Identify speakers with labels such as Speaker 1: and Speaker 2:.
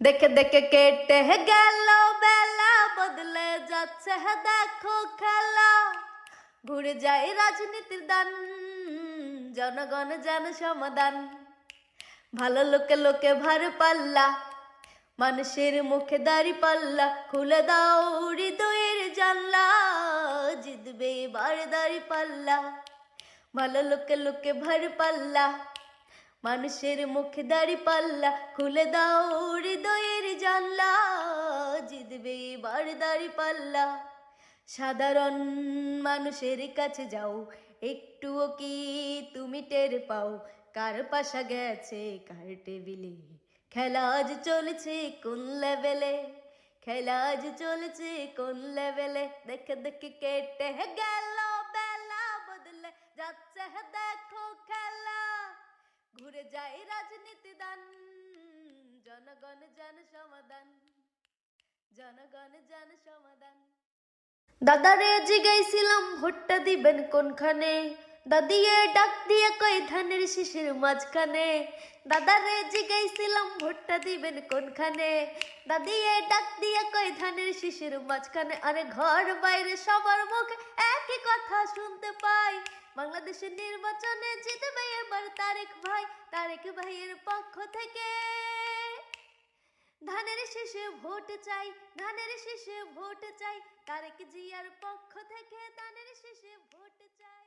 Speaker 1: দেখে দেখে কেটে গেল বেলা, বদলে যাচ্ছে দেখো খেলা। ঘুরে যায় রাজনীতির দান, জনগণ জান সমাধান। ভালো লোকে লোকে ভার পাল্লা, মানুষের মুখে দাড়ি পাল্লা। খুলে দাও হৃদয়ের জানলা, জিতবে এবার দাড়ি পাল্লা। ভালো লোকে লোকে ভার পাল্লা, মানুষের মুখে দাড়ি পাল্লা। খুলে দাও হৃদয়ের জানলা, জিতবে এবার দাড়ি পাল্লা। সাধারণ মানুষের কাছে যাও, একটুও কি তুমি টের পাও? কার পাশা গেছে কার টেবিলে, খেলা আজ চলছে কোন লেভেলে, খেলা আজ চলছে কোন লেভেলে। দেখে দেখে কেটে গেল বেলা, বদলে যাচ্ছে দেখো খেলা। ঘুরে যায় রাজনীতি দান, জনগণ জান সমাধান, জনগণ জান সমাধান। দাদারে জিগাইছিলাম ভোটটা দিবেন কোনখানে, দাদিয়ে ডাক দিয়ে কই ধানের শিশির মাঝখানে। দাদারে জিগাইছিলাম ভোটটা দিবেন কোনখানে, দাদিয়ে ডাক দিয়ে কই ধানের শিশির মাঝখানে। আরে ঘর বাইরে সবার মুখে একই কথা শুনতে পাই, বাংলাদেশের নির্বাচনে জিতবে এবার তারেক ভাই। তারেক ভাইয়ের পক্ষ থেকে ধানের শেষে ভোট চাই, ধানের শেষে ভোট চাই। তারেক জিয়ার পক্ষ থেকে ধানের শেষে ভোট চাই।